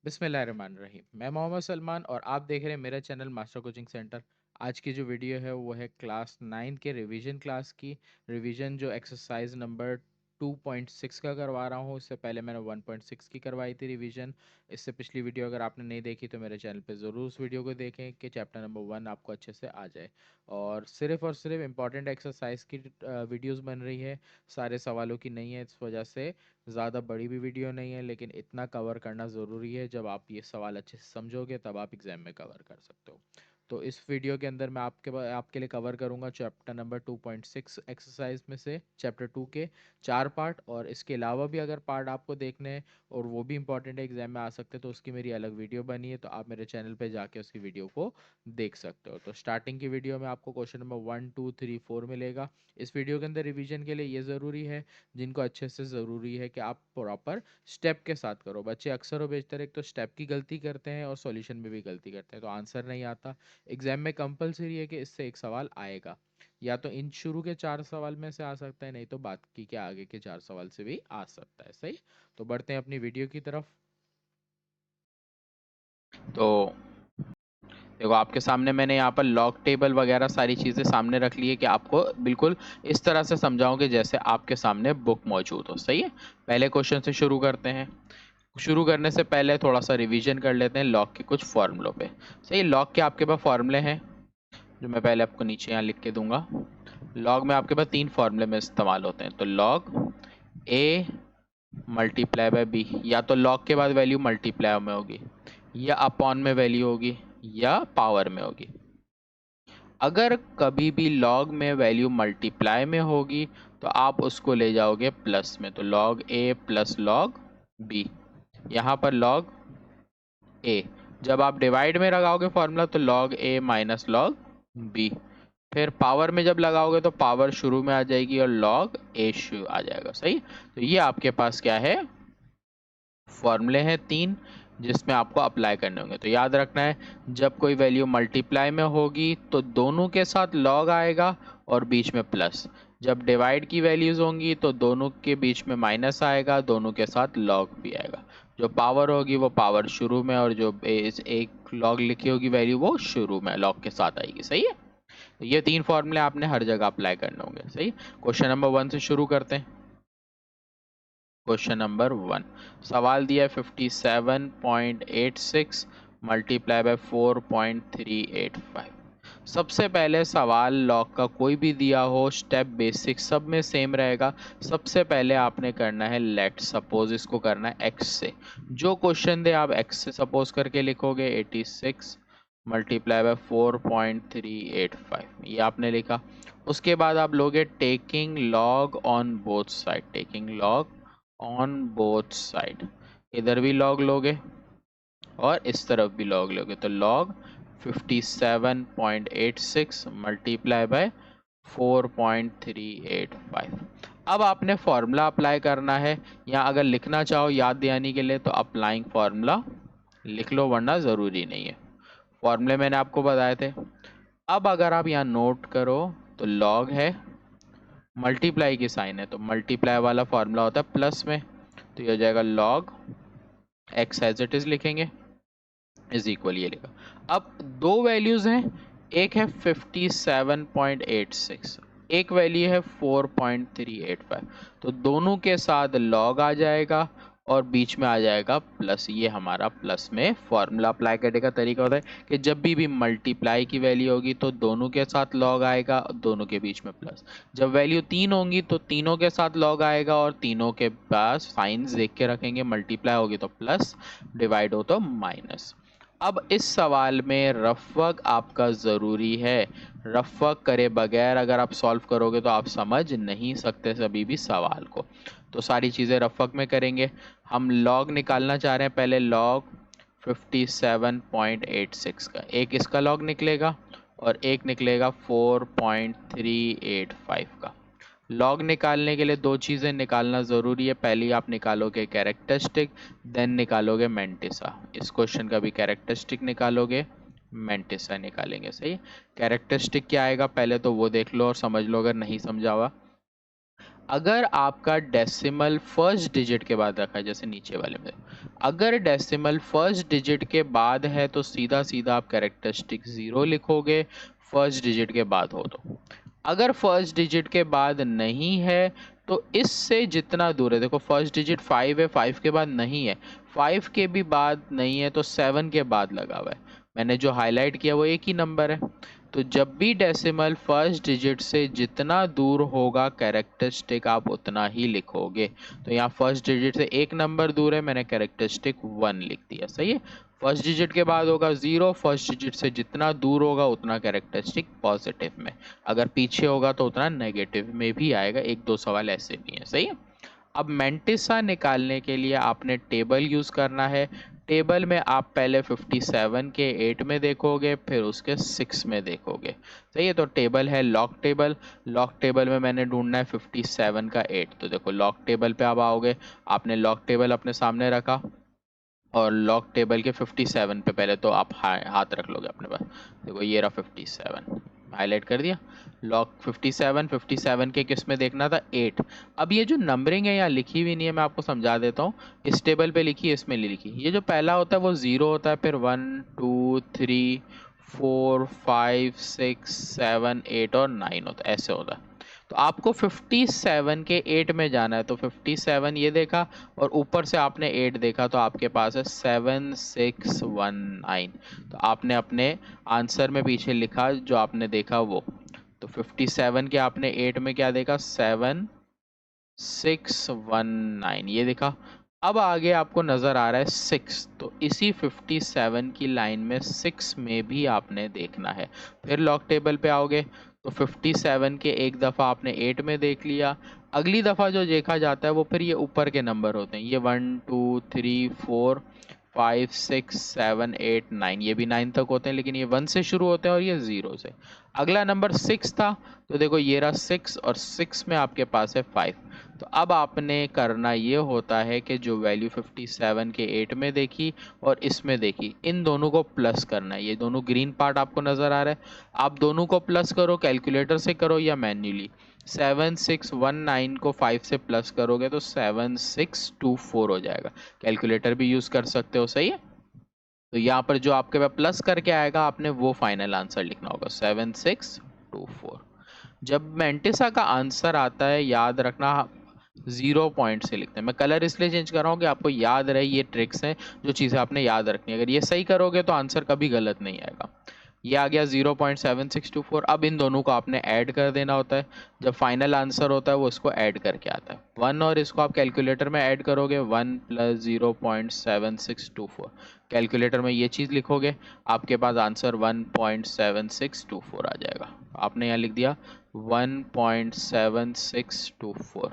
बिस्मिल्लाहिर्रहमानिर्रहीम। मैं मोहम्मद सलमान और आप देख रहे हैं मेरा चैनल मास्टर कोचिंग सेंटर। आज की जो वीडियो है वो है क्लास 9 के रिवीजन क्लास की। रिवीजन जो एक्सरसाइज नंबर 2.6 का करवा रहा हूँ। इससे पहले मैंने 1.6 की करवाई थी रिवीजन। इससे पिछली वीडियो अगर आपने नहीं देखी तो मेरे चैनल पे ज़रूर उस वीडियो को देखें कि चैप्टर नंबर 1 आपको अच्छे से आ जाए। और सिर्फ इम्पॉर्टेंट एक्सरसाइज की वीडियोज़ बन रही है, सारे सवालों की नहीं है। इस वजह से ज़्यादा बड़ी भी वीडियो नहीं है, लेकिन इतना कवर करना ज़रूरी है। जब आप ये सवाल अच्छे से समझोगे तब आप एग्ज़ाम में कवर कर सकते हो। तो इस वीडियो के अंदर मैं आपके लिए कवर करूँगा चैप्टर नंबर 2.6 एक्सरसाइज में से चैप्टर 2 के 4 पार्ट। और इसके अलावा भी अगर पार्ट आपको देखने हैं और वो भी इंपॉर्टेंट है, एग्ज़ाम में आ सकते हैं, तो उसकी मेरी अलग वीडियो बनी है, तो आप मेरे चैनल पर जाके उसकी वीडियो को देख सकते हो। तो स्टार्टिंग की वीडियो में आपको क्वेश्चन नंबर 1 2 3 4 मिलेगा। इस वीडियो के अंदर रिविजन के लिए ये ज़रूरी है, जिनको अच्छे से ज़रूरी है कि आप प्रॉपर स्टेप के साथ करो। बच्चे अक्सर और बेशतर एक तो स्टेप की गलती करते हैं और सॉल्यूशन में भी गलती करते हैं, तो आंसर नहीं आता। एग्जाम में कंपलसरी है कि इससे एक सवाल आएगा, या तो इन शुरू के 4 सवाल में से आ सकता है, नहीं तो बाकी के आगे के 4 सवाल से भी आ सकता है। सही, तो बढ़ते हैं अपनी वीडियो की तरफ। तो देखो, आपके सामने मैंने यहाँ पर लॉग टेबल वगैरह सारी चीज़ें सामने रख ली है कि आपको बिल्कुल इस तरह से समझाऊं कि जैसे आपके सामने बुक मौजूद हो। सही है, पहले क्वेश्चन से शुरू करते हैं। शुरू करने से पहले थोड़ा सा रिवीजन कर लेते हैं लॉग के कुछ फॉर्मूलों पे। सही, लॉग के आपके पास फॉर्मूले हैं जो मैं पहले आपको नीचे यहाँ लिख के दूंगा। लॉग में आपके पास 3 फॉर्मूले में इस्तेमाल होते हैं। तो log a multiply by b, या तो लॉग के बाद वैल्यू मल्टीप्लाई में होगी, या अपॉन में वैल्यू होगी, या पावर में होगी। अगर कभी भी लॉग में वैल्यू मल्टीप्लाई में होगी तो आप उसको ले जाओगे प्लस में, तो लॉग ए प्लस लॉग बी। यहाँ पर लॉग ए, जब आप डिवाइड में लगाओगे फॉर्मूला तो लॉग ए माइनस लॉग बी। फिर पावर में जब लगाओगे तो पावर शुरू में आ जाएगी और लॉग ए शुरू आ जाएगा। सही, तो ये आपके पास क्या है, फॉर्मूले हैं 3, जिसमें आपको अप्लाई करने होंगे। तो याद रखना है, जब कोई वैल्यू मल्टीप्लाई में होगी तो दोनों के साथ लॉग आएगा और बीच में प्लस। जब डिवाइड की वैल्यूज होंगी तो दोनों के बीच में माइनस आएगा, दोनों के साथ लॉग भी आएगा। जो पावर होगी वो पावर शुरू में, और जो एक लॉग लिखी होगी वैल्यू वो शुरू में लॉग के साथ आएगी। सही है, तो ये 3 फॉर्मूले आपने हर जगह अप्लाई करने होंगे। सही, क्वेश्चन नंबर 1 से शुरू करते हैं। क्वेश्चन नंबर 1, सवाल दिया है 57.86 मल्टीप्लाई बाय 4.385। सबसे पहले सवाल लॉग का कोई भी दिया हो, स्टेप बेसिक सब में सेम रहेगा। सबसे पहले आपने करना है लेट सपोज, इसको करना है एक्स से। जो क्वेश्चन दे आप एक्स से सपोज करके लिखोगे। 86 मल्टीप्लाई बाय 4.385 ये आपने लिखा। उसके बाद आप लोगे taking log on both side, taking log on both side. इधर भी लॉग लोगे और इस तरफ भी लॉग लोगे, तो लॉग 57.86 मल्टीप्लाई बाय 4.385। अब आपने फॉर्मूला अप्लाई करना है, या अगर लिखना चाहो याद दिलाने के लिए तो अप्लाइंग फॉर्मूला लिख लो, वरना ज़रूरी नहीं है। फॉर्मूले मैंने आपको बताए थे। अब अगर आप यहाँ नोट करो तो लॉग है, मल्टीप्लाई की साइन है, तो मल्टीप्लाई वाला फॉर्मूला होता है प्लस में, तो ये हो जाएगा log x as it is लिखेंगे इज इक्वल, ये लिखा। अब दो वैल्यूज हैं, एक है 57.86, एक वैल्यू है 4.385, तो दोनों के साथ लॉग आ जाएगा और बीच में आ जाएगा प्लस। ये हमारा प्लस में फॉर्मूला अप्लाई करने का तरीका होता है कि जब भी मल्टीप्लाई की वैल्यू होगी तो दोनों के साथ लॉग आएगा और दोनों के बीच में प्लस। जब वैल्यू 3 होंगी तो तीनों के साथ लॉग आएगा और तीनों के पास साइंस देख के रखेंगे, मल्टीप्लाई होगी तो प्लस, डिवाइड हो तो माइनस। अब इस सवाल में रफ वर्क आपका ज़रूरी है। रफ वर्क करे बगैर अगर आप सॉल्व करोगे तो आप समझ नहीं सकते सभी भी सवाल को, तो सारी चीज़ें रफ वर्क में करेंगे। हम लॉग निकालना चाह रहे हैं, पहले लॉग 57.86 का, एक इसका लॉग निकलेगा और एक निकलेगा 4.385 का। लॉग निकालने के लिए दो चीज़ें निकालना ज़रूरी है, पहली आप निकालोगे कैरेक्टरिस्टिक, देन निकालोगे मैंटिसा। इस क्वेश्चन का भी कैरेक्टरिस्टिक निकालोगे, मैंटिसा निकालेंगे। सही, कैरेक्टरिस्टिक क्या आएगा पहले तो वो देख लो और समझ लो अगर नहीं समझा हुआ। अगर आपका डेसिमल फर्स्ट डिजिट के बाद रखा है, जैसे नीचे वाले में, अगर डेसिमल फर्स्ट डिजिट के बाद है तो सीधा सीधा आप कैरेक्टरिस्टिक 0 लिखोगे, फर्स्ट डिजिट के बाद हो तो। अगर फर्स्ट डिजिट के बाद नहीं है तो इससे जितना दूर है, देखो फर्स्ट डिजिट 5 है, 5 के बाद नहीं है, 5 के भी बाद नहीं है तो 7 के बाद लगा हुआ है। मैंने जो हाईलाइट किया वो एक ही नंबर है। तो जब भी डेसिमल फर्स्ट डिजिट से जितना दूर होगा कैरेक्टरिस्टिक आप उतना ही लिखोगे। तो यहाँ फर्स्ट डिजिट से एक नंबर दूर है, मैंने कैरेक्टरिस्टिक 1 लिख दिया, सही है। फर्स्ट डिजिट के बाद होगा 0, फर्स्ट डिजिट से जितना दूर होगा उतना कैरेक्टरिस्टिक पॉजिटिव में, अगर पीछे होगा तो उतना नेगेटिव में भी आएगा। एक दो सवाल ऐसे भी हैं, सही है। अब मेंटिसा निकालने के लिए आपने टेबल यूज़ करना है। टेबल में आप पहले 57 के 8 में देखोगे, फिर उसके 6 में देखोगे, सही है। तो टेबल है लॉग टेबल, लॉग टेबल में मैंने ढूंढना है 57 का 8। तो देखो लॉग टेबल पे आप आओगे, आपने लॉग टेबल अपने सामने रखा और लॉग टेबल के 57 पे पहले तो आप हाथ रख लोगे अपने पास। देखो ये रहा 57, हाईलाइट कर दिया। लॉग 57 के किस में देखना था, 8। अब ये जो नंबरिंग है यहाँ लिखी हुई नहीं है, मैं आपको समझा देता हूँ। इस टेबल पे लिखी है, इसमें लिखी। ये जो पहला होता है वो 0 होता है, फिर 1 2 3 4 5 6 7 8 और 9 होता है, ऐसे होता है। तो आपको 57 के 8 में जाना है, तो 57 ये देखा और ऊपर से आपने 8 देखा, तो आपके पास है 7619। तो आपने अपने आंसर में पीछे लिखा जो आपने देखा वो। तो 57 के आपने 8 में क्या देखा, 7619 ये देखा। अब आगे आपको नज़र आ रहा है 6, तो इसी 57 की लाइन में 6 में भी आपने देखना है। फिर लॉग टेबल पे आओगे तो 57 के एक दफ़ा आपने 8 में देख लिया, अगली दफ़ा जो देखा जाता है वो फिर ये ऊपर के नंबर होते हैं, ये 1 2 3 4 5 6 7 8 9, ये भी 9 तक होते हैं, लेकिन ये 1 से शुरू होते हैं और ये 0 से। अगला नंबर 6 था, तो देखो ये रहा 6 और 6 में आपके पास है 5। तो अब आपने करना ये होता है कि जो वैल्यू 57 के 8 में देखी और इसमें देखी, इन दोनों को प्लस करना है। ये दोनों ग्रीन पार्ट आपको नज़र आ रहा है, आप दोनों को प्लस करो, कैलकुलेटर से करो या मैन्युअली। 7619 को 5 से प्लस करोगे तो 7624 हो जाएगा। कैलकुलेटर भी यूज़ कर सकते हो, सही है। तो यहाँ पर जो आपके पास प्लस करके आएगा आपने वो फाइनल आंसर लिखना होगा, 7624। जब मेंटिसा का आंसर आता है याद रखना 0 पॉइंट से लिखते हैं। मैं कलर इसलिए चेंज कर रहा हूँ कि आपको याद रहे, ये ट्रिक्स हैं जो चीज़ें आपने याद रखनी है। अगर ये सही करोगे तो आंसर कभी गलत नहीं आएगा। ये आ गया 0.7624। अब इन दोनों को आपने ऐड कर देना होता है, जब फाइनल आंसर होता है वो इसको ऐड करके आता है 1, और इसको आप कैलकुलेटर में ऐड करोगे 1 + 0.7624। कैलकुलेटर में ये चीज़ लिखोगे, आपके पास आंसर 1.7624 आ जाएगा। आपने यहाँ लिख दिया 1.7624।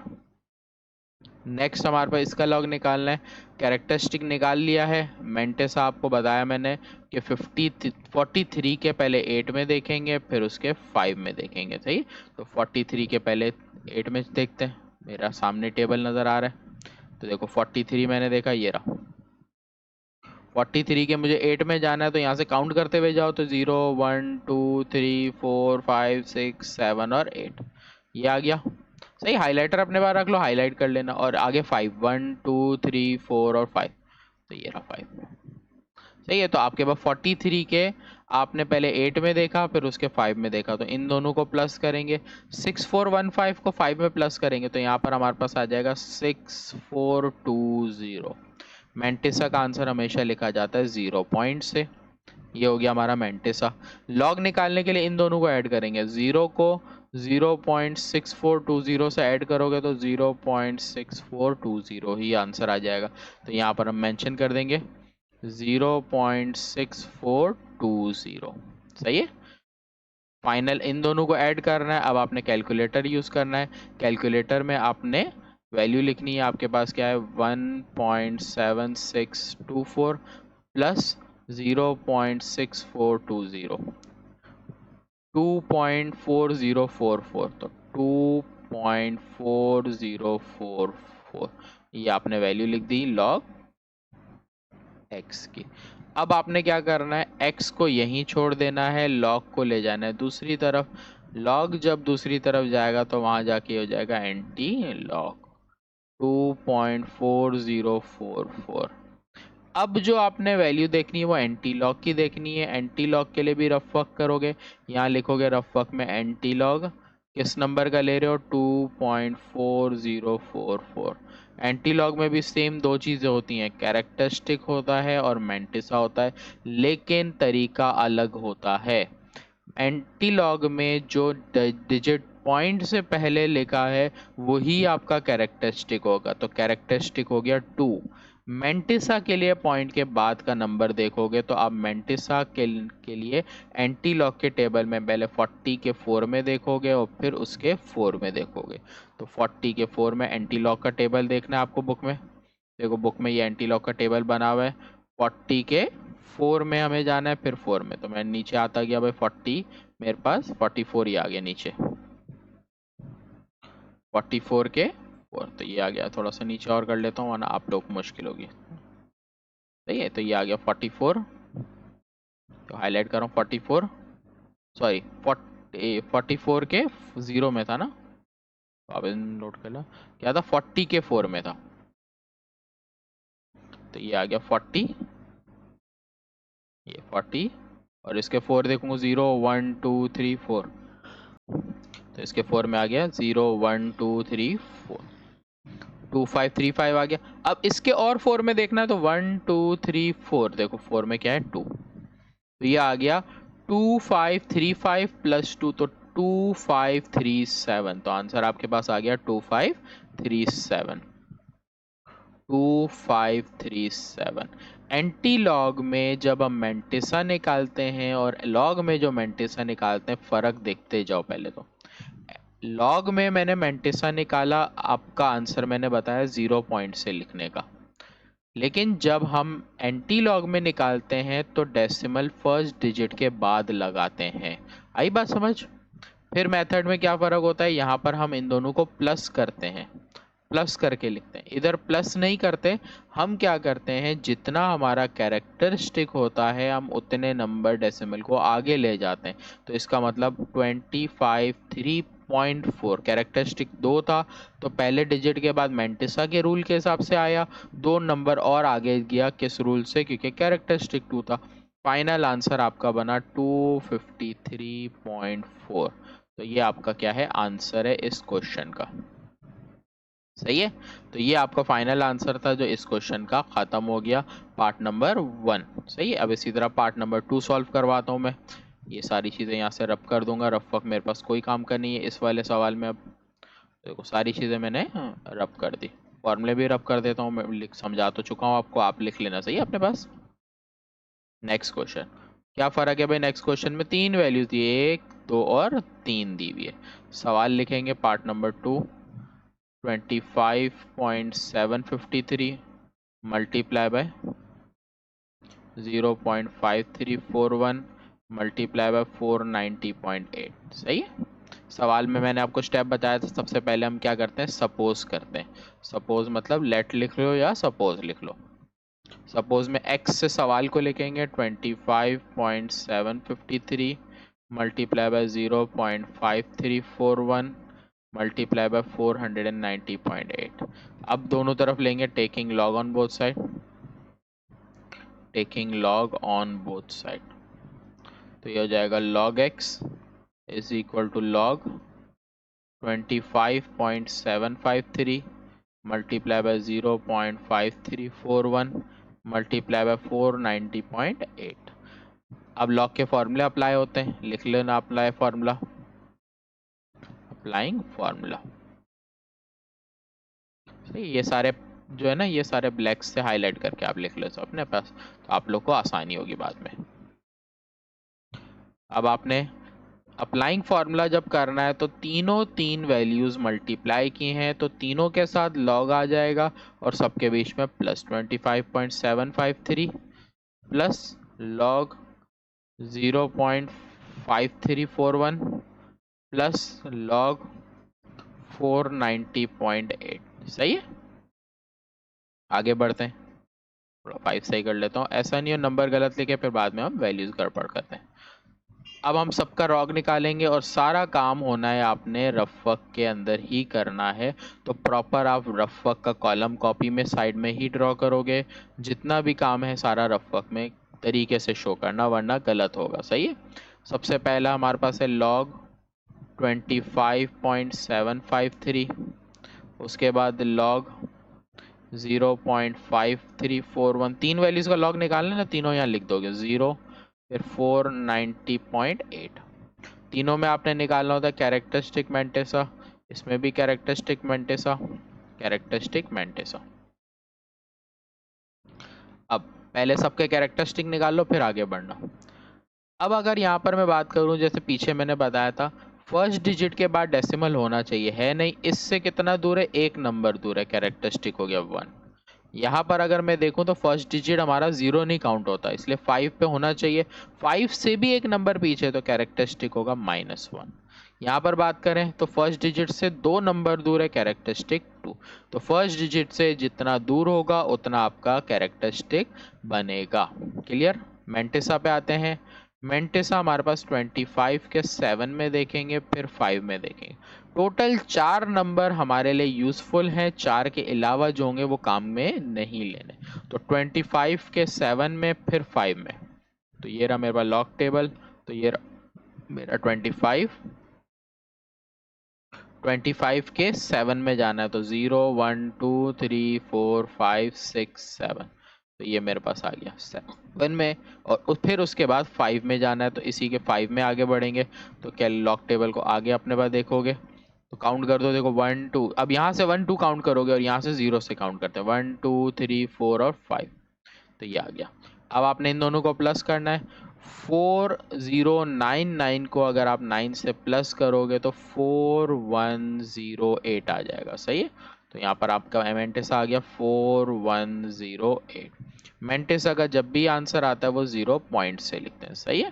नेक्स्ट हमारे पास इसका लॉग निकालना है। कैरेक्टरिस्टिक निकाल लिया है। मेंटिसा आपको बताया मैंने कि 43 के पहले 8 में देखेंगे, फिर उसके 5 में देखेंगे, सही। तो 43 के पहले 8 में देखते हैं, मेरा सामने टेबल नज़र आ रहा है। तो देखो 43 मैंने देखा, ये रहा। 43 के मुझे 8 में जाना है, तो यहाँ से काउंट करते हुए जाओ, तो 0 1 2 3 4 5 6 7 और 8 ये आ गया, सही। हाइलाइटर अपने पास रख लो, हाईलाइट कर लेना। और आगे 5 1 2 3 4 और 5, तो ये रहा 5, सही है। तो आपके पास 43 के आपने पहले 8 में देखा, फिर उसके 5 में देखा, तो इन दोनों को प्लस करेंगे। 6415 को 5 में प्लस करेंगे तो यहाँ पर हमारे पास आ जाएगा 6420। मेंटिसा का आंसर हमेशा लिखा जाता है 0 पॉइंट से। ये हो गया हमारा मेंटिसा। लॉग निकालने के लिए इन दोनों को ऐड करेंगे, 0 को 0.6420 से ऐड करोगे तो 0.6420 ही आंसर आ जाएगा। तो यहाँ पर हम मेंशन कर देंगे 0.6420, सही है। फाइनल इन दोनों को ऐड करना है। अब आपने कैलकुलेटर यूज़ करना है। कैलकुलेटर में आपने वैल्यू लिखनी है, आपके पास क्या है 1.7624 प्लस 0.6420, 2.4044, तो 2.4044 ये आपने वैल्यू लिख दी लॉग x की। अब आपने क्या करना है, x को यहीं छोड़ देना है, log को ले जाना है दूसरी तरफ। लॉग जब दूसरी तरफ जाएगा तो वहां जाके हो जाएगा एंटी लॉग 2.4044। अब जो आपने वैल्यू देखनी है वो एंटी लॉग की देखनी है। एंटी लॉग के लिए भी रफ वर्क करोगे, यहाँ लिखोगे रफ वर्क में एंटी लॉग किस नंबर का ले रहे हो, 2.4044। एंटी लॉग में भी सेम दो चीज़ें होती हैं, कैरेक्टरिस्टिक होता है और मैंटिसा होता है, लेकिन तरीका अलग होता है। एंटी लॉग में जो डिजिट पॉइंट से पहले लिखा है वही आपका कैरेक्टरिस्टिक होगा, तो कैरेक्टरिस्टिक हो गया 2। मेंटिसा के लिए पॉइंट के बाद का नंबर देखोगे तो आप मेंटिसा के लिए एंटी लॉग के टेबल में पहले 40 के 4 में देखोगे और फिर उसके 4 में देखोगे। तो 40 के 4 में एंटी लॉग का टेबल देखना है आपको बुक में। देखो बुक में ये एंटी लॉग का टेबल बना हुआ है। 40 के 4 में हमें जाना है, फिर 4 में, तो मैं नीचे आता गया भाई 40, मेरे पास 44 ही आ गया नीचे, 44 के 4 तो ये आ गया। थोड़ा सा नीचे और कर लेता हूँ वरना आप लोग को मुश्किल होगी। सही है, तो ये आ गया 44, तो हाईलाइट कर रहा हूँ 44, सॉरी 44 के 0 में था ना, तो आप नोट कर लो क्या था, 40 के 4 में था, तो ये आ गया 40, ये 40 और इसके 4 देखूंगा 0 1 2 3 4, तो इसके 4 में आ गया 0 1 2 3 4, 2 5 3 5 आ गया। अब इसके और 4 में देखना है तो 1 2 3 4, देखो 4 में क्या है 2, तो ये आ गया 2 5 3 5 प्लस 2, तो 2 5 3 7, तो आंसर आपके पास आ गया 2 5 3 7, 2537। एंटी लॉग में जब हम मेंटिसा निकालते हैं और लॉग में जो मेंटिसा निकालते हैं, फर्क देखते जाओ। पहले तो लॉग में मैंने मेंटिसा निकाला, आपका आंसर मैंने बताया 0 पॉइंट से लिखने का, लेकिन जब हम एंटी लॉग में निकालते हैं तो डेसिमल फर्स्ट डिजिट के बाद लगाते हैं। आई बात समझ। फिर मेथड में क्या फ़र्क होता है, यहाँ पर हम इन दोनों को प्लस करते हैं, प्लस करके लिखते हैं। इधर प्लस नहीं करते, हम क्या करते हैं, जितना हमारा कैरेक्टरिस्टिक होता है हम उतने नंबर डेसिमल को आगे ले जाते हैं। तो इसका मतलब 25 3.4, कैरेक्टरिस्टिक 2 था तो पहले डिजिट के बाद मेंटिसा के रूल के हिसाब से आया, 2 नंबर और आगे गया, किस रूल से, क्योंकि कैरेक्टरिस्टिक 2 था। फाइनल आंसर आपका बना 253.4। तो ये आपका क्या है, आंसर है इस क्वेश्चन का। सही है, तो ये आपका फाइनल आंसर था जो इस क्वेश्चन का खत्म हो गया, पार्ट नंबर 1। सही है, अब इसी तरह पार्ट नंबर 2 सॉल्व करवाता हूँ मैं। ये सारी चीज़ें यहाँ से रब कर दूंगा, रफ वर्क मेरे पास कोई काम का नहीं है इस वाले सवाल में। अब देखो सारी चीज़ें मैंने रब कर दी, फॉर्मूले भी रब कर देता हूँ मैं, समझा तो चुका हूँ आपको, आप लिख लेना। सही है अपने पास। नेक्स्ट क्वेश्चन, क्या फ़र्क है भाई, नेक्स्ट क्वेश्चन में 3 वैल्यूज दी, 1 2 और 3 दी हुई है। सवाल लिखेंगे part number 2, 25.753 multiply by 0.5341 multiply by 490.8। सही है। सवाल में मैंने आपको स्टेप बताया था, सबसे पहले हम क्या करते हैं, सपोज करते हैं। सपोज मतलब लेट लिख लो या सपोज लिख लो। सपोज में x से सवाल को लिखेंगे 25.753 मल्टीप्लाई बाय 0.5341 मल्टीप्लाई बाय 490.8। अब दोनों तरफ लेंगे taking log on both side, taking log on both side, तो ये हो जाएगा log x is equal to log 25.753 multiply by 0.5341 multiply by 490.8। अब लॉग के फॉर्मूले अप्लाई होते हैं, लिख लेना अप्लाई फॉर्मूला, अप्लाइंग फॉर्मूला। ये सारे जो है ना, ये सारे ब्लैक से हाईलाइट करके आप लिख लो तो अपने पास, तो आप लोग को आसानी होगी बाद में। अब आपने अप्लाइंग फार्मूला जब करना है तो तीनों 3 वैल्यूज मल्टीप्लाई की हैं तो तीनों के साथ लॉग आ जाएगा और सबके बीच में plus 25.753 plus log 0.5341 plus log 490.8। सही है, आगे बढ़ते हैं। थोड़ा 5 सही कर लेता हूँ, ऐसा नहीं हो नंबर गलत लिखे फिर बाद में हम वैल्यूज गड़बड़ करते हैं। अब हम सबका लॉग निकालेंगे और सारा काम होना है आपने रफ वर्क के अंदर ही करना है। तो प्रॉपर आप रफ वर्क का कॉलम कॉपी में साइड में ही ड्रॉ करोगे। जितना भी काम है सारा रफ वर्क में तरीके से शो करना, वरना गलत होगा। सही है। सबसे पहला हमारे पास है लॉग 25.753, उसके बाद लॉग 0.5341, तीन वैल्यूज का लॉग निकालना ना, तीनों यहाँ लिख दोगे 0, फिर 490.8। तीनों में आपने निकालना होता है कैरेक्टरिस्टिक मेंटेसा, इसमें भी कैरेक्टरिस्टिक मेंटेसा, कैरेक्टरिस्टिक मेंटेसा। अब पहले सबके कैरेक्टरिस्टिक निकाल लो, फिर आगे बढ़ना। अब अगर यहाँ पर मैं बात करूँ, जैसे पीछे मैंने बताया था फर्स्ट डिजिट के बाद डेसिमल होना चाहिए, है नहीं। इससे कितना दूर है, एक नंबर दूर है, कैरेक्टरिस्टिक हो गया 1। यहाँ पर अगर मैं देखूँ तो फर्स्ट डिजिट हमारा 0 नहीं काउंट होता, इसलिए 5 पे होना चाहिए। 5 से भी एक नंबर पीछे, तो कैरेक्टरिस्टिक होगा -1। यहाँ पर बात करें तो फर्स्ट डिजिट से 2 नंबर दूर है, कैरेक्टरिस्टिक 2। तो फर्स्ट डिजिट से जितना दूर होगा उतना आपका कैरेक्टरिस्टिक बनेगा। क्लियर। मेंटेसा पे आते हैं। मेंटेसा हमारे पास 25 के 7 में देखेंगे, फिर 5 में देखेंगे। टोटल 4 नंबर हमारे लिए यूजफुल हैं, 4 के अलावा जो होंगे वो काम में नहीं लेने। तो 25 के 7 में, फिर 5 में। तो ये रहा मेरे पास लॉग टेबल। तो ये मेरा 25 के 7 में जाना है, तो 0 1 2 3 4 5 6 7। तो ये मेरे पास आ गया 7 में, और फिर उसके बाद 5 में जाना है, तो इसी के 5 में आगे बढ़ेंगे। तो क्या लॉग टेबल को आगे अपने पास देखोगे तो काउंट कर दो, देखो 1 2, अब यहाँ से 1 2 काउंट करोगे और यहाँ से 0 से काउंट करते हैं, 1 2 3 4 और 5। तो ये आ गया। अब आपने इन दोनों को प्लस करना है। 4099 को अगर आप 9 से प्लस करोगे तो 4108 आ जाएगा। सही है। तो यहाँ पर आपका मेंटेसा आ गया 4108। मेंटेसा का जब भी आंसर आता है वो 0 पॉइंट से लिखते हैं। सही है।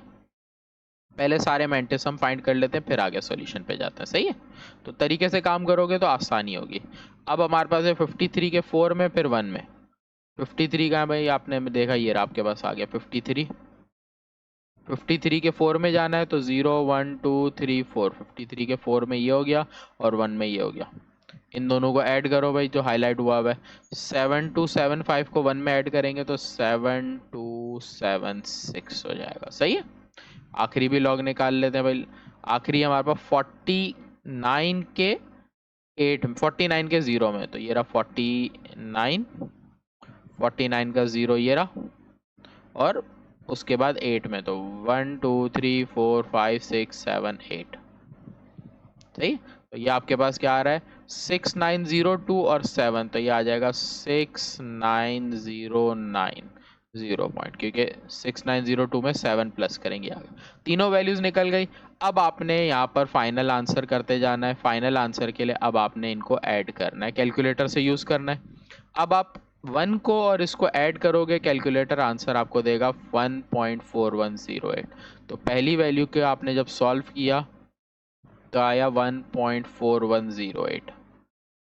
पहले सारे मेंटेस हम फाइंड कर लेते हैं, फिर आगे सॉल्यूशन पे जाते हैं। सही है। तो तरीके से काम करोगे तो आसानी होगी। अब हमारे पास है 53 के 4 में, फिर 1 में। 53 का है भाई, आपने देखा ये आपके पास आ गया 53। 53 के 4 में जाना है, तो 0 1 2 3 4। 53 के 4 में ये हो गया और 1 में ये हो गया। इन दोनों को ऐड करो भाई, जो हाईलाइट हुआ है 7275 को 1 में ऐड करेंगे तो 7276 हो जाएगा। सही है। आखिरी भी लॉग निकाल लेते हैं भाई। आखिरी हमारे पास 49 के 8, 49 के 0 में, तो ये रहा 49 का 0 ये रहा, और उसके बाद 8 में, तो 1 2 3 4 5 6 7 8। सही। तो ये आपके पास क्या आ रहा है 6902 और 7, तो ये आ जाएगा 6909 0 पॉइंट, क्योंकि 6902 में 7 प्लस करेंगे आगे। तीनों वैल्यूज निकल गई। अब आपने यहाँ पर फाइनल आंसर करते जाना है। फाइनल आंसर के लिए अब आपने इनको ऐड करना है, कैलकुलेटर से यूज करना है। अब आप 1 को और इसको ऐड करोगे, कैलकुलेटर आंसर आपको देगा 1.4108। तो पहली वैल्यू के आपने जब सॉल्व किया तो आया 1.4108।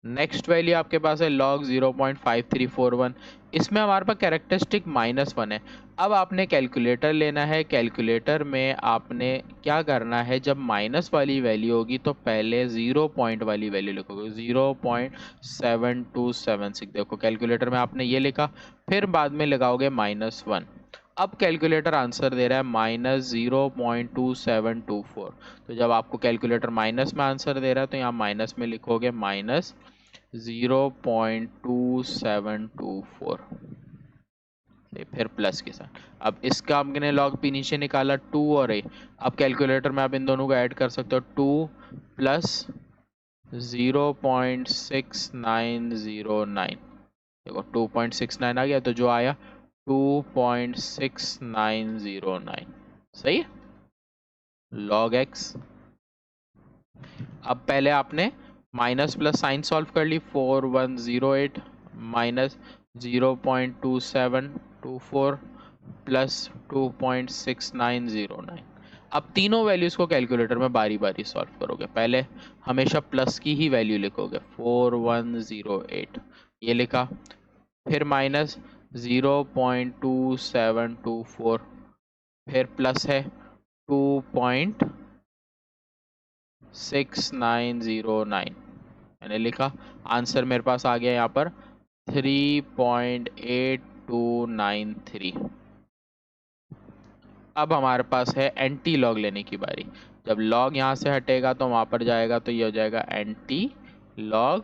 नेक्स्ट वैल्यू आपके पास है लॉग 0.5341। इसमें हमारे पास कैरेक्टरिस्टिक -1 है। अब आपने कैलकुलेटर लेना है। कैलकुलेटर में आपने क्या करना है, जब माइनस वाली वैल्यू होगी तो पहले 0 पॉइंट वाली वैल्यू लिखोगे, 0.7276। देखो कैलकुलेटर में आपने ये लिखा, फिर बाद में लगाओगे -1। अब कैलकुलेटर आंसर दे रहा है -0.2724। तो जब आपको कैलकुलेटर माइनस में आंसर दे रहा है तो यहाँ माइनस में लिखोगे -0.2724, फिर प्लस के साथ। अब इसका हमने लॉग पी नीचे निकाला 2 और a। अब कैलकुलेटर में आप इन दोनों को ऐड कर सकते हो, 2 प्लस 0.6909। देखो 2.69 आ गया, तो जो आया 2.6909। सही है। log x। अब पहले आपने माइनस प्लस साइन सॉल्व कर ली, 4108 माइनस 0.2724 प्लस 2.6909। अब तीनों वैल्यूज को कैलकुलेटर में बारी बारी सॉल्व करोगे। पहले हमेशा प्लस की ही वैल्यू लिखोगे, 4108 ये लिखा, फिर माइनस 0.2724, फिर प्लस है 2.6909 मैंने लिखा। आंसर मेरे पास आ गया यहाँ पर 3.8293। अब हमारे पास है एंटी लॉग लेने की बारी। जब लॉग यहाँ से हटेगा तो वहाँ पर जाएगा, तो ये हो जाएगा एंटी लॉग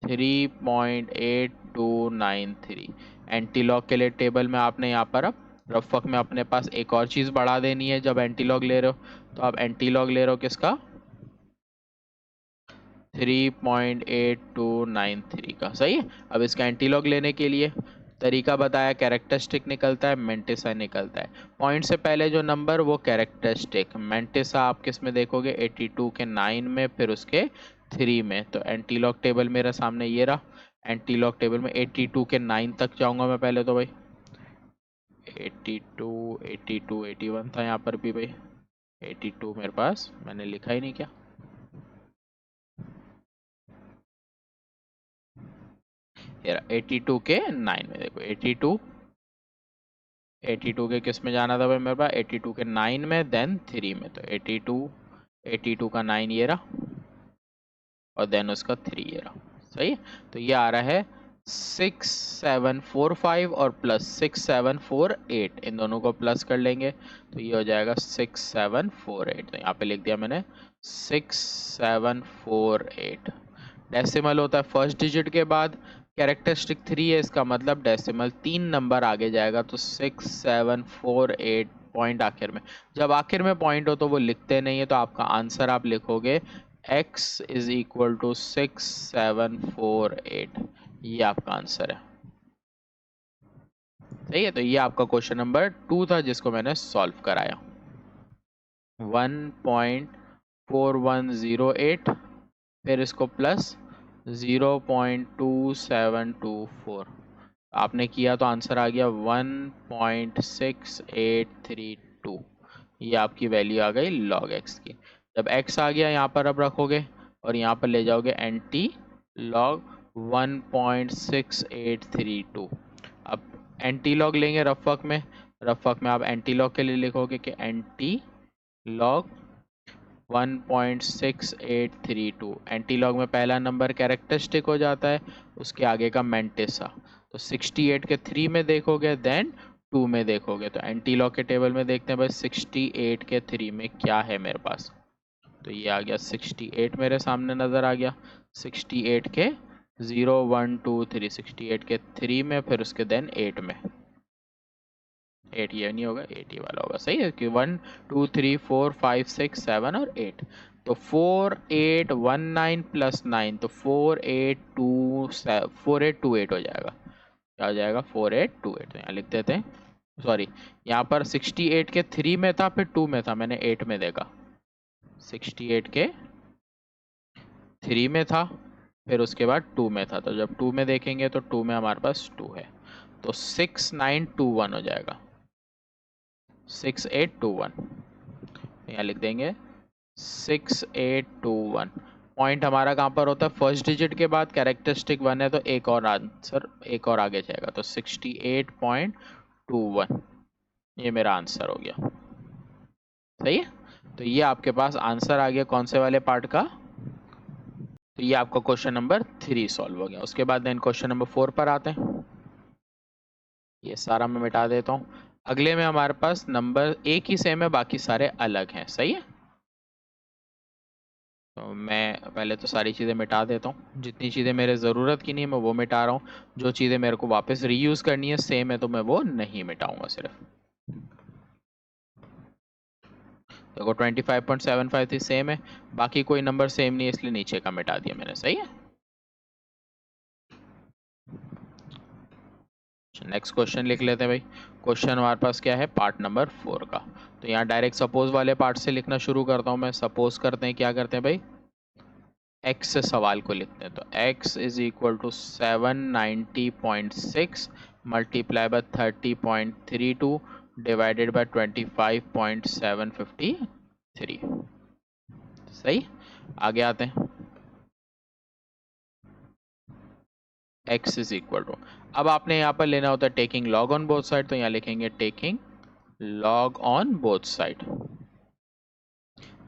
3.8293। एंटी लॉग के लिए टेबल में आपने यहाँ पर अब रफक में अपने पास एक और चीज़ बढ़ा देनी है। जब एंटी लॉग ले रहे हो तो आप एंटी लॉग ले रहे हो किसका, 3.8293 का। सही है। अब इसका एंटी लॉग लेने के लिए तरीका बताया, कैरेक्टरिस्टिक निकलता है, मेंटिसा निकलता है। पॉइंट से पहले जो नंबर वो कैरेक्टरिस्टिक, मेंटिसा आप किस में देखोगे, 82 के 9 में, फिर उसके 3 में। तो एंटी लॉग टेबल मेरे सामने ये रहा। एंटी लॉग टेबल में 82 के 9 तक जाऊंगा मैं पहले तो भाई। 82 82 81 था यहाँ पर भी भाई। 82 मेरे पास मैंने लिखा ही नहीं क्या। ये 82 के 9 में देखो, 82 के किस में जाना था भाई मेरे पास, 82 के 9 में, देन 3 में। तो 82 का 9 ये रहा, और देन उसका 3 ये रहा। सही है। तो ये आ रहा है 6745 और प्लस 6748, इन दोनों को प्लस कर लेंगे तो ये हो जाएगा 6748। तो यहाँ पे लिख दिया मैंने 6748। डेसिमल होता है फर्स्ट डिजिट के बाद, कैरेक्टरिस्टिक 3 है, इसका मतलब डेसिमल 3 नंबर आगे जाएगा। तो 6748 पॉइंट आखिर में। जब आखिर में पॉइंट हो तो वो लिखते नहीं है, तो आपका आंसर आप लिखोगे x इज इक्वल टू 6748। ये आपका आंसर है। सही है। तो ये आपका क्वेश्चन नंबर 2 था जिसको मैंने सॉल्व कराया। 1.4108, फिर इसको प्लस 0.2724 आपने किया तो आंसर आ गया 1.6832। ये आपकी वैल्यू आ गई log x की। जब x आ गया यहाँ पर अब रखोगे और यहाँ पर ले जाओगे एंटी log 1.6832। अब एंटी लॉग लेंगे रफक में। रफक में आप एंटी लॉग के लिए लिखोगे कि एंटी लॉग 1.6832। एंटी लॉग में पहला नंबर कैरेक्टरिस्टिक हो जाता है, उसके आगे का मेंटिसा। तो 68 के 3 में देखोगे, देन 2 में देखोगे। तो एंटी लॉग के टेबल में देखते हैं भाई 68 के 3 में क्या है मेरे पास। तो ये आ गया 68 मेरे सामने नज़र आ गया। 68 के 0 1 2 3, 68 के 3 में, फिर उसके देन 8 में। 8 ये नहीं होगा, 8 ये वाला होगा। सही है कि 1 2 3 4 5 6 7 और 8। तो 4819 प्लस 9, तो 4828 हो जाएगा। क्या हो जाएगा, 4828। तो यहाँ लिख देते हैं। सॉरी, यहाँ पर 68 के 3 में था, फिर 2 में था, मैंने 8 में देखा। 68 के 3 में था, फिर उसके बाद 2 में था। तो जब 2 में देखेंगे तो 2 में हमारे पास 2 है, तो 6921 हो जाएगा। 6821 यहाँ लिख देंगे 6821। पॉइंट हमारा कहाँ पर होता है, फर्स्ट डिजिट के बाद कैरेक्टरिस्टिक 1 है तो एक और आंसर, एक और आगे जाएगा। तो 68.21 ये मेरा आंसर हो गया। सही है। तो ये आपके पास आंसर आ गया कौन से वाले पार्ट का। तो ये आपका क्वेश्चन नंबर 3 सॉल्व हो गया। उसके बाद देन क्वेश्चन नंबर 4 पर आते हैं। ये सारा मैं मिटा देता हूँ। अगले में हमारे पास नंबर एक ही सेम है, बाकी सारे अलग हैं। सही है। तो मैं पहले तो सारी चीज़ें मिटा देता हूँ। जितनी चीज़ें मेरे ज़रूरत की नहीं है मैं वो मिटा रहा हूँ। जो चीज़ें मेरे को वापस रीयूज़ करनी है सेम है तो मैं वो नहीं मिटाऊंगा सिर्फ। देखो 25.75 थी, सेम है। बाकी कोई नंबर सेम नहीं है इसलिए नीचे का मिटा दिया मैंने। सही है। नेक्स्ट क्वेश्चन लिख लेते हैं भाई। क्वेश्चन हमारे पास क्या है, पार्ट नंबर 4 का। तो यहाँ डायरेक्ट सपोज वाले पार्ट से लिखना शुरू करता हूँ मैं। सपोज करते हैं, क्या करते हैं भाई, x से सवाल को लिखते हैं। तो x is equal to 790.6 multiply by 30.32 divided by 25.753। सही। आगे आते हैं। x इज इक्वल टू, अब आपने यहाँ पर लेना होता है taking log on both side. तो यहाँ लिखेंगे taking log on both side.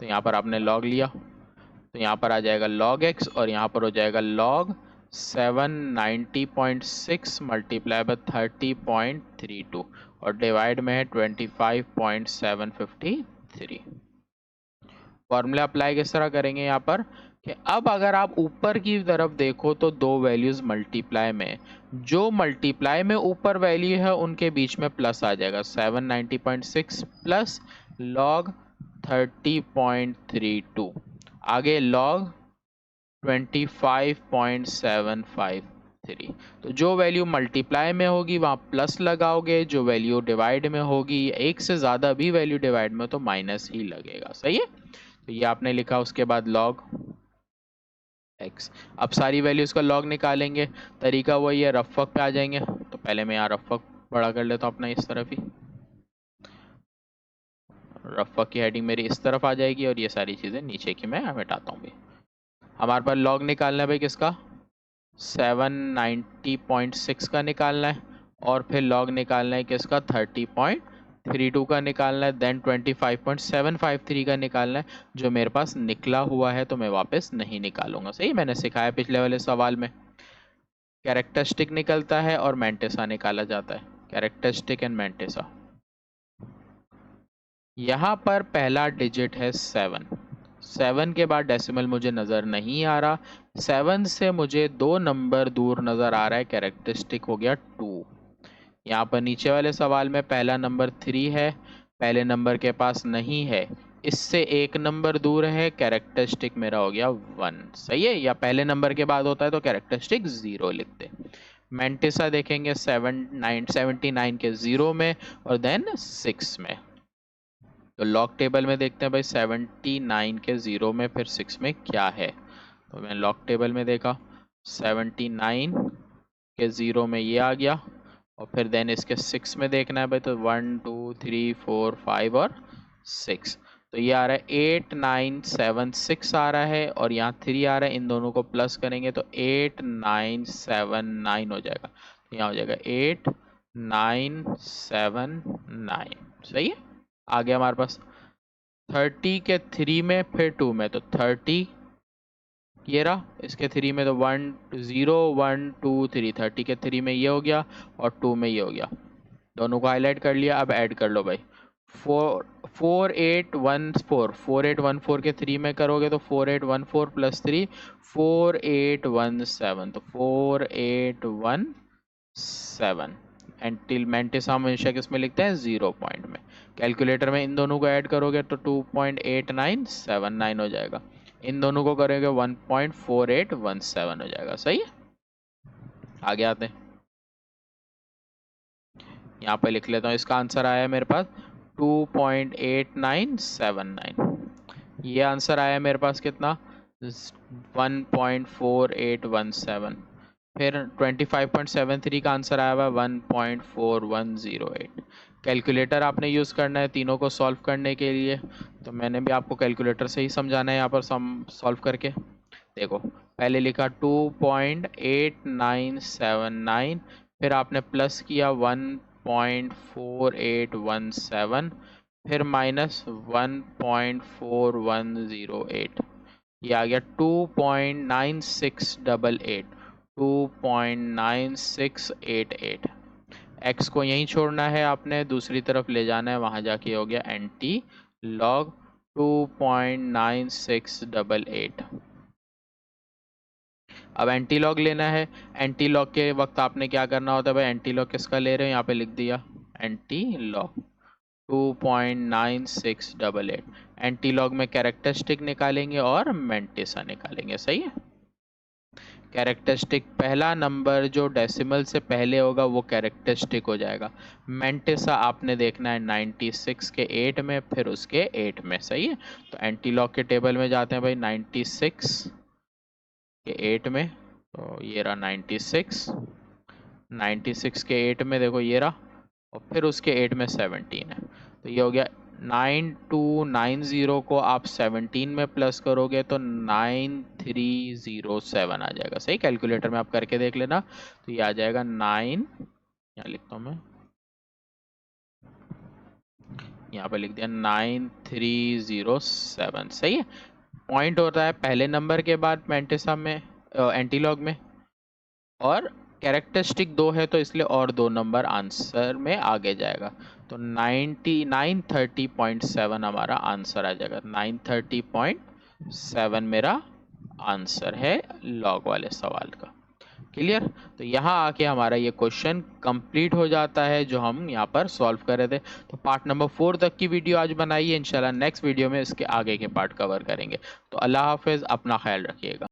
तो यहाँ पर आपने log लिया, तो यहाँ पर आ जाएगा log x और यहाँ पर हो जाएगा log 790.6 मल्टीप्लाई बाय 30.32 और डिवाइड में है 25.753। फॉर्मूला अप्लाई किस तरह करेंगे यहाँ पर कि अब अगर आप ऊपर की तरफ देखो तो दो वैल्यूज मल्टीप्लाई में, जो मल्टीप्लाई में ऊपर वैल्यू है उनके बीच में प्लस आ जाएगा, 790.6 प्लस log 30.32 आगे log 25.753। तो जो वैल्यू मल्टीप्लाई में होगी वहाँ प्लस लगाओगे, जो वैल्यू डिवाइड में होगी, एक से ज़्यादा भी वैल्यू डिवाइड में तो माइनस ही लगेगा। सही है, तो ये आपने लिखा, उसके बाद log x। अब सारी वैल्यूज का log निकालेंगे, तरीका वही है, रफ वर्क पे आ जाएंगे। तो पहले मैं यहाँ रफ वर्क बड़ा कर लेता हूँ अपना, इस तरफ ही रफ वर्क की हेडिंग मेरी इस तरफ आ जाएगी और ये सारी चीज़ें नीचे की मैं हटाता हूँ भी। हमारे पास log निकालना है भाई किसका, 790.6 का निकालना है और फिर log निकालना है किसका, 30.32 का निकालना है, देन 25.753 का निकालना है। जो मेरे पास निकला हुआ है तो मैं वापस नहीं निकालूंगा। सही, मैंने सिखाया पिछले वाले सवाल में, कैरेक्टरिस्टिक निकलता है और मैंटिसा निकाला जाता है, कैरेक्टरिस्टिक एंड मैंटिसा। यहाँ पर पहला डिजिट है 7, 7 के बाद डेसिमल मुझे नज़र नहीं आ रहा, 7 से मुझे 2 नंबर दूर नज़र आ रहा है, कैरेक्टरिस्टिक हो गया 2। यहाँ पर नीचे वाले सवाल में पहला नंबर 3 है, पहले नंबर के पास नहीं है, इससे एक नंबर दूर है, कैरेक्टरिस्टिक मेरा हो गया 1। सही है, या पहले नंबर के बाद होता है तो कैरेक्टरिस्टिक 0 लिखते। मैंटिसा देखेंगे 79 के 0 में और देन 6 में। तो लॉग टेबल में देखते हैं भाई 79 के 0 में फिर 6 में क्या है। तो मैं लॉग टेबल में देखा 79 के 0 में ये आ गया और फिर देन इसके 6 में देखना है भाई, तो 1 2 3 4 5 और 6। तो ये आ रहा है 8976 आ रहा है और यहाँ 3 आ रहा है, इन दोनों को प्लस करेंगे तो 8979 हो जाएगा। तो यहाँ हो जाएगा 8979। सही है, आ गया हमारे पास 30 के 3 में फिर 2 में, तो 30 ये रहा, इसके 3 में तो 1 0 1 2 3, 30 के 3 में ये हो गया और 2 में ये हो गया, दोनों को हाईलाइट कर लिया। अब ऐड कर लो भाई, 4814 के 3 में करोगे तो 4814 प्लस 3 4817, तो 4817। एंटिल मैंटिसा हमेशा किस में लिखते हैं, 0 पॉइंट में। कैलकुलेटर में इन दोनों को ऐड करोगे तो 2.8979 हो जाएगा, इन दोनों को करोगे 1.4817 हो जाएगा। सही है, आगे आते हैं, यहाँ पे लिख लेता हूँ, इसका आंसर आया है मेरे पास 2.8979। ये आंसर आया मेरे पास कितना, 1.4817। फिर 25.73 का आंसर आया हुआ 1.4108। कैलकुलेटर आपने यूज़ करना है तीनों को सॉल्व करने के लिए, तो मैंने भी आपको कैलकुलेटर से ही समझाना है यहाँ पर सॉल्व करके। देखो पहले लिखा 2.8979, फिर आपने प्लस किया 1.4817, फिर माइनस 1.4108, ये आ गया 2.9688, 2.9688। एक्स को यहीं छोड़ना है आपने, दूसरी तरफ ले जाना है, वहाँ जाके हो गया एंटी लॉग 2.9688। अब एंटी लॉग लेना है, एंटी लॉग के वक्त आपने क्या करना होता है भाई, एंटी लॉग किसका ले रहे हो, यहाँ पे लिख दिया एंटी लॉग 2.9688। एंटी लॉग में कैरेक्टरिस्टिक निकालेंगे और मैंटिसा निकालेंगे। सही है, कैरेक्टरिस्टिक पहला नंबर जो डेसिमल से पहले होगा वो कैरेक्टरिस्टिक हो जाएगा। मैंटिसा आपने देखना है 96 के 8 में फिर उसके 8 में। सही है, तो एंटी लॉग के टेबल में जाते हैं भाई, 96 के 8 में, तो ये रहा 96 के 8 में, देखो ये रहा, और फिर उसके 8 में 17 है, तो ये हो गया 9290 को आप 17 में प्लस करोगे तो 9307 आ जाएगा। सही, कैलकुलेटर में आप करके देख लेना, तो ये आ जाएगा 9, यहाँ लिखता हूँ मैं, यहाँ पे लिख दिया 9307। सही है। पॉइंट होता है पहले नंबर के बाद मैंटिसा में, एंटीलॉग में, और कैरेक्टरिस्टिक 2 है तो इसलिए और 2 नंबर आंसर में आगे जाएगा। तो 930.7 हमारा आंसर आ जाएगा। 930.7 मेरा आंसर है लॉग वाले सवाल का। क्लियर। तो यहाँ आके हमारा ये क्वेश्चन कंप्लीट हो जाता है जो हम यहाँ पर सॉल्व कर रहे थे। तो पार्ट नंबर 4 तक की वीडियो आज बनाई है, इंशाल्लाह नेक्स्ट वीडियो में इसके आगे के पार्ट कवर करेंगे। तो अल्लाह हाफिज़, अपना ख्याल रखिएगा।